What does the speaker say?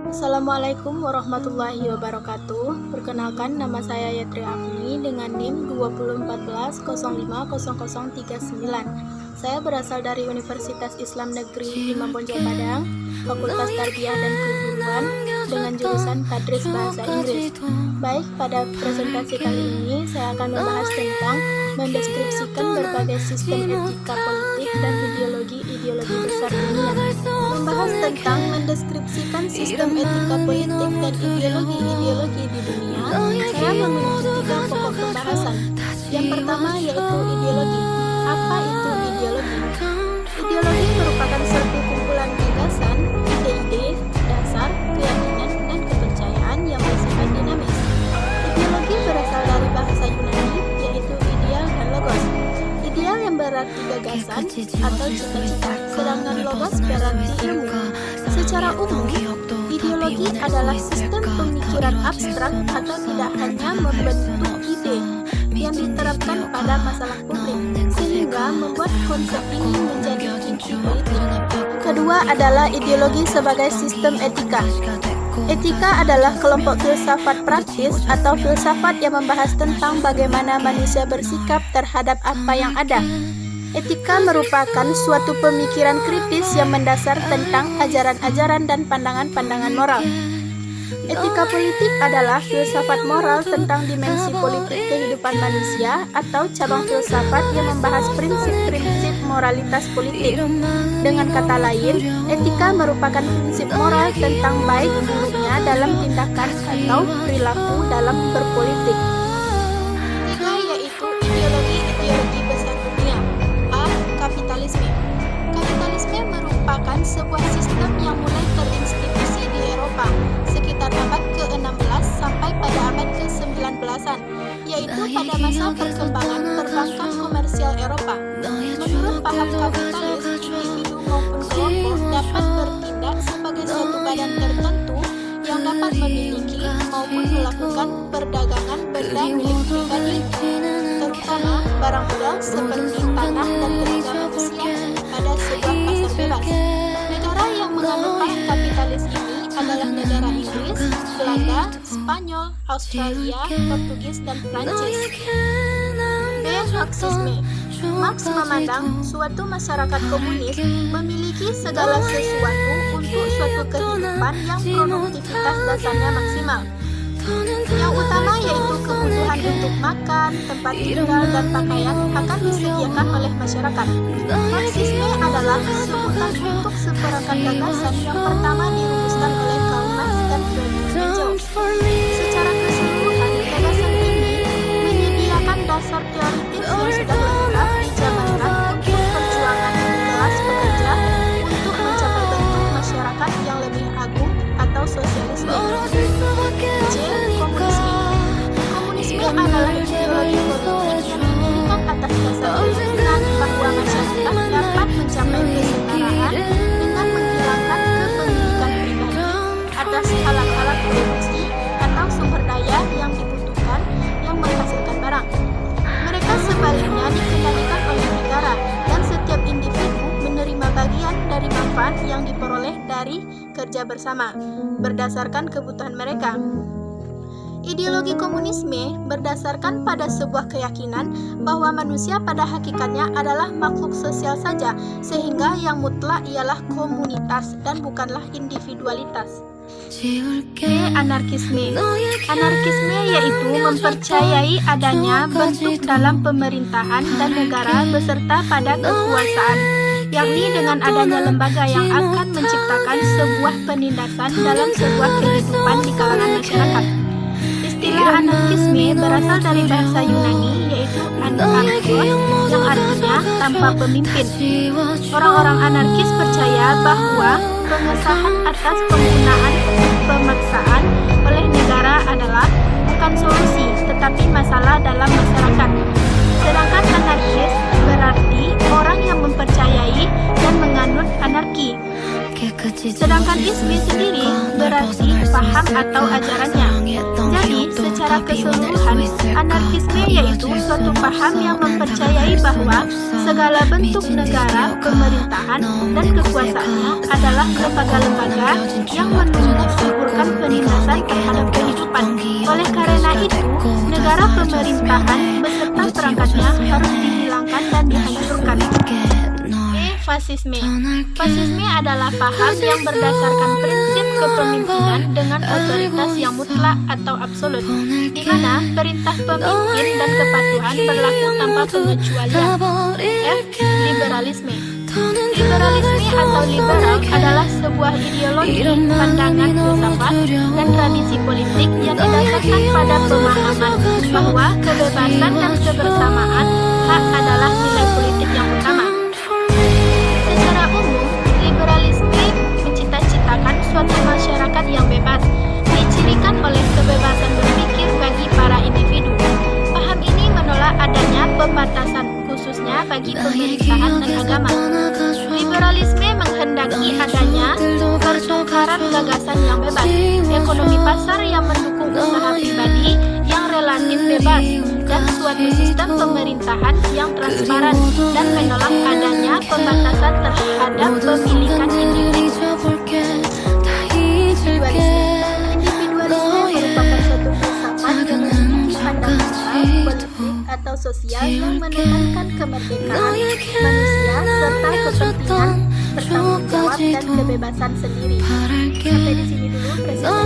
Assalamualaikum warahmatullahi wabarakatuh. Perkenalkan, nama saya Yatri Afni dengan NIM 2014-050039. Saya berasal dari Universitas Islam Negeri Imam Bonjol Padang, Fakultas Tarbiyah dan Keguruan dengan jurusan Tadris Bahasa Inggris. Baik, pada presentasi kali ini saya akan membahas tentang mendeskripsikan berbagai sistem etika politik dan ideologi besar dunia. Membahas tentang mendeskripsikan sistem etika politik dan ideologi di dunia, saya memiliki 3 pokok pembahasan. Yang pertama yaitu ideologi. Apa itu ideologi? Ideologi merupakan suatu kumpulan gagasan, ide-ide, dasar, keyakinan, dan kepercayaan yang bersifat dinamis. Ideologi berasal dari bahasa Yunani, yaitu ideal dan logos. Ideal yang berarti gagasan atau cita-cita, sedangkan logos berarti ilmu. Secara umum, ideologi adalah sistem pemikiran abstrak atau tidak hanya membentuk ide yang diterapkan pada masalah publik, sehingga membuat konsep ini menjadi inti politik. Kedua adalah ideologi sebagai sistem etika. Etika adalah kelompok filsafat praktis atau filsafat yang membahas tentang bagaimana manusia bersikap terhadap apa yang ada. Etika merupakan suatu pemikiran kritis yang mendasar tentang ajaran-ajaran dan pandangan-pandangan moral. Etika politik adalah filsafat moral tentang dimensi politik kehidupan manusia atau cabang filsafat yang membahas prinsip-prinsip moralitas politik. Dengan kata lain, etika merupakan prinsip moral tentang baik buruknya dalam tindakan atau perilaku dalam berpolitik. Ketiga yaitu ideologi besar dunia. A. Kapitalisme. Kapitalisme merupakan sebuah sistem yang mulai terinstitusi di Eropa sekitar abad ke-16 sampai pada abad ke-19-an, yaitu pada masa perkembangan perbankan komersial Eropa. Menurut paham kapitalis, individu maupun kelompok dapat bertindak sebagai suatu badan tertentu yang dapat memiliki maupun melakukan perdagangan benda milik pribadi, terutama barang modal seperti tanah dan tenaga manusia pada sebuah pasar bebas. Negara yang menganut paham kapitalis ini adalah negara Inggris, Belanda, Spanyol, Australia, Portugis, dan Prancis. B. Marxisme. Marx memandang suatu masyarakat komunis memiliki segala sesuatu untuk suatu kehidupan yang produktivitas dasarnya maksimal. Yang utama yaitu kebutuhan untuk makan, tempat tinggal, dan pakaian akan disediakan oleh masyarakat. Marxisme adalah sebutan untuk seperangkat gagasan yang pertama dirumuskan oleh Karl Marx dan Friedrich Engels. Secara keseluruhan, gagasan ini menyediakan dasar teoritis yang sudah lengkap dijabarkan untuk perjuangan kelas pekerja untuk mencapai bentuk masyarakat yang lebih agung atau sosialisme. C. Komunisme. Komunisme adalah ideologi politik yang didirikan atas dasar keyakinan bahwa masyarakat dapat mencapai kesetaraan dengan menghilangkan kepemilikan pribadi atas alat-alat produksi atau sumber daya yang dibutuhkan yang menghasilkan barang. Mereka sebaliknya dikendalikan oleh negara dan setiap individu menerima bagian dari manfaat yang diperoleh dari kerja bersama berdasarkan kebutuhan mereka. Ideologi komunisme berdasarkan pada sebuah keyakinan bahwa manusia pada hakikatnya adalah makhluk sosial saja, sehingga yang mutlak ialah komunitas dan bukanlah individualitas. D. Anarkisme. Anarkisme yaitu mempercayai adanya bentuk dalam pemerintahan dan negara beserta pada kekuasaan, yakni dengan adanya lembaga yang akan menciptakan sebuah penindasan dalam sebuah kehidupan di kalangan masyarakat. Istilah anarkisme berasal dari bahasa Yunani yaitu anarkos yang artinya tanpa pemimpin. Orang-orang anarkis percaya bahwa pengesahan atas penggunaan pemaksaan oleh negara adalah bukan solusi tetapi masalah dalam masyarakat. Sedangkan anarkis berarti orang yang mempercayai dan menganut anarki. Sedangkan isme sendiri berarti paham atau ajarannya. Jadi, Secara keseluruhan, anarkisme yaitu suatu paham yang mempercayai bahwa segala bentuk negara, pemerintahan, dan kekuasaannya adalah lembaga-lembaga yang mensuburkan penindasan terhadap kehidupan. Oleh karena itu, negara pemerintahan beserta perangkatnya harus dihilangkan dan dihancurkan. Fasisme. Fasisme adalah paham yang berdasarkan prinsip kepemimpinan dengan otoritas yang mutlak atau absolut, di mana perintah pemimpin dan kepatuhan berlaku tanpa pengecualian. Liberalisme. Liberalisme atau liberal adalah sebuah ideologi, pandangan filsafat, dan tradisi politik yang didasarkan pada pemahaman bahwa kebebasan dan kebersamaan hak adalah nilai politik yang utama. Secara umum, liberalisme mencita-citakan suatu masyarakat yang bebas, dicirikan oleh kebebasan berpikir bagi para individu. Paham ini menolak adanya pembatasan, khususnya bagi pemerintahan dan agama. Liberalisme menghendaki adanya pertukaran gagasan yang bebas, ekonomi pasar yang mendukung usaha pribadi yang relatif bebas, dan suatu sistem pemerintahan yang transparan, dan menolak adanya pembatasan terhadap pemilikan individu. Individualisme merupakan suatu filsafat yang memiliki pandangan moral, politik, atau sosial yang menekankan kemerdekaan manusia serta kepentingan bertanggung jawab dan kebebasan sendiri. Sampai di sini dulu presentasi